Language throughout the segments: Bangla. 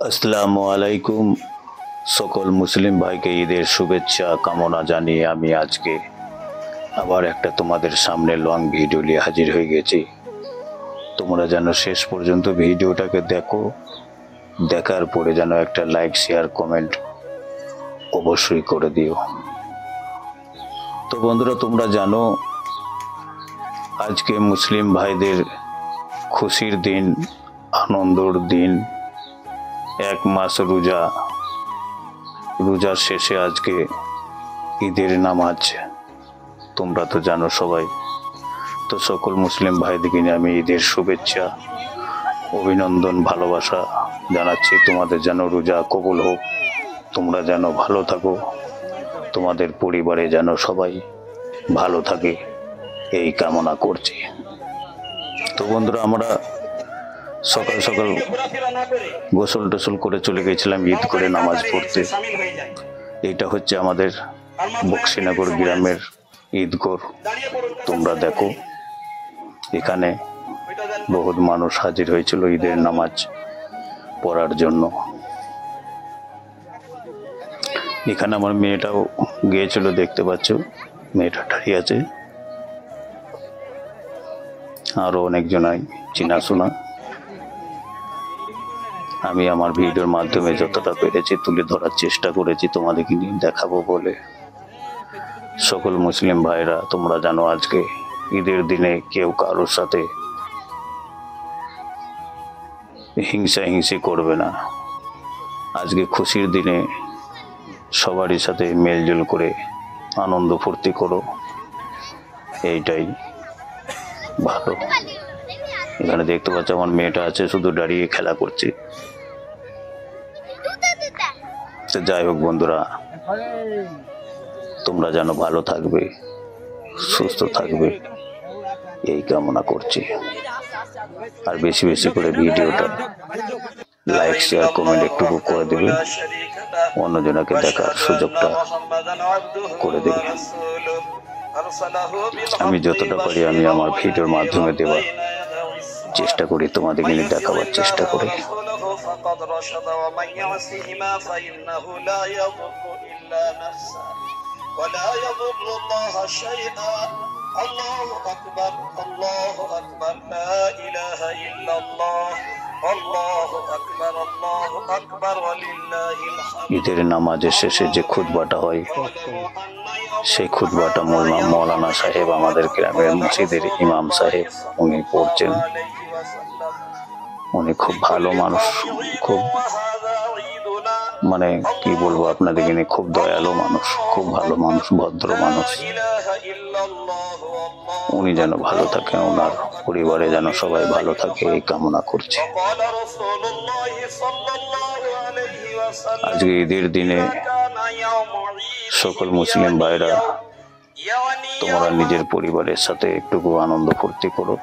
আসসালামু আলাইকুম। সকল মুসলিম ভাইকে ঈদের শুভেচ্ছা কামনা জানিয়ে আমি আজকে আবার একটা তোমাদের সামনে লং ভিডিও নিয়ে হাজির হয়ে গেছি। তোমরা যেন শেষ পর্যন্ত ভিডিওটাকে দেখো, দেখার পরে যেন একটা লাইক শেয়ার কমেন্ট অবশ্যই করে দিও। তো বন্ধুরা, তোমরা জানো আজকে মুসলিম ভাইদের খুশির দিন, আনন্দর দিন। এক মাস রোজার শেষে আজকে ঈদের নামাজ। তোমরা তো জানো সবাই। তো সকল মুসলিম ভাইদেরকে নিয়ে আমি ঈদের শুভেচ্ছা, অভিনন্দন, ভালোবাসা জানাচ্ছি। তোমাদের যেন রোজা কবুল হোক, তোমরা যেন ভালো থাকো, তোমাদের পরিবারে যেন সবাই ভালো থাকে, এই কামনা করছি। তো বন্ধুরা, আমরা সকাল সকাল গোসল টোসল করে চলে গেছিলাম ঈদ করে নামাজ পড়তে। এইটা হচ্ছে আমাদের বক্সিনগর গ্রামের ঈদগর। তোমরা দেখো, এখানে বহুত মানুষ হাজির হয়েছিল ঈদের নামাজ পড়ার জন্য। এখানে আমার মেয়েটাও গিয়েছিল, দেখতে পাচ্ছ মেয়েটা দাঁড়িয়ে আছে। আরো অনেকজনাই চিনাশোনা। আমি আমার ভিডিওর মাধ্যমে যতটা পেরেছি তুলে ধরার চেষ্টা করেছি, তোমাদেরকে নিয়ে দেখাবো বলে। সকল মুসলিম ভাইরা, তোমরা জানো আজকে ঈদের দিনে কেউ কারোর সাথে হিংসি করবে না। আজকে খুশির দিনে সবারই সাথে মেলজোল করে আনন্দ ফুর্তি করো, এইটাই ভালো। এখানে দেখতে পাচ্ছ আমার মেয়েটা আছে, শুধু দাঁড়িয়ে খেলা করছে। তো যাই হোক বন্ধুরা, তোমরা যেন ভালো থাকবে, সুস্থ থাকবে, এই কামনা করছি। আর বেশি বেশি করে ভিডিওটা লাইক শেয়ার কমেন্ট একটু করে দেবে, অন্যজনকে দেখার সুযোগটা করে দেবে। আমি যতটা পারি আমি আমার ভিডিওর মাধ্যমে দেওয়ার চেষ্টা করি, তোমাদেরকে নিয়ে দেখাবার চেষ্টা করি। فقد رشد ومن يعصهما فإنه لا يضر إلا نفسه ولا يضر الله شيئا الله أكبر الله أكبر لا إله إلا الله الله أكبر الله أكبر ولله الحمد। ঈদের নামাজের শেষে যে খুতবাটা হয়, সেই খুতবাটা মৌলানা সাহেব, আমাদের গ্রামের মসজিদের ইমাম সাহেব, উনি পড়ছেন। উনি খুব ভালো মানুষ, খুব মানে কি বলবো আপনাদেরকে নিয়ে, খুব দয়ালু মানুষ, খুব ভালো মানুষ, ভদ্র মানুষ। উনি যেন ভালো থাকে, ওনার পরিবারে যেন সবাই ভালো থাকে, এই কামনা করছি। আজকে ঈদের দিনে সকল মুসলিম ভাইরা, তোমরা নিজের পরিবারের সাথে একটুকু আনন্দ ফুর্তি করো,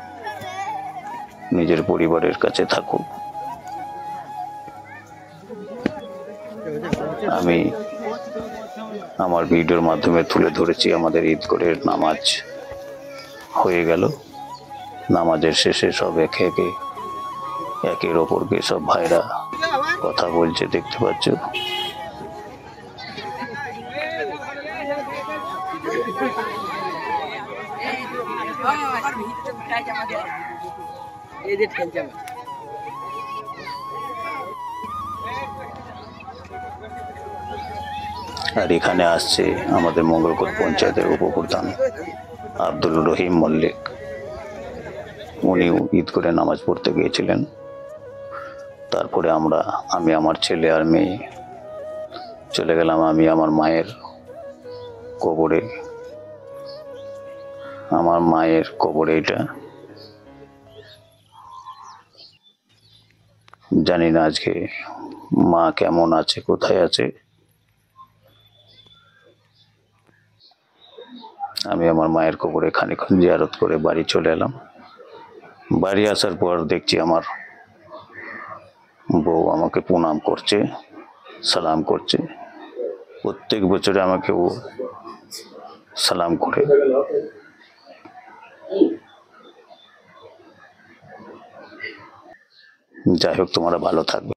নিজের পরিবারের কাছে থাকো। আমি আমার ভিডিওর মাধ্যমে তুলে ধরেছি আমাদের ঈদ করে নামাজ হয়ে গেল। নামাজের শেষে সব একের ওপরকে সব ভাইরা কথা বলছে, দেখতে পাচ্ছ। আর এখানে আসছে আমাদের মঙ্গলকোট পঞ্চায়েতের উপপ্রধান আব্দুল রহিম মল্লিক। উনি ঈদ করে নামাজ পড়তে গিয়েছিলেন। তারপরে আমি আমার ছেলে আর মেয়ে চলে গেলাম আমি আমার মায়ের কবরে। আমার মায়ের কবরে এটা। জানি না আজকে মা কেমন আছে, কোথায় আছে। আমি আমার মায়ের কবরে খানিকক্ষণ জিয়ারত করে বাড়ি চলে এলাম। বাড়ি আসার পর দেখছি আমার বউ আমাকে প্রণাম করছে, সালাম করছে। প্রত্যেক বছরে আমাকে ও সালাম করে। যাই হোক, তোমরা ভালো থাকবে।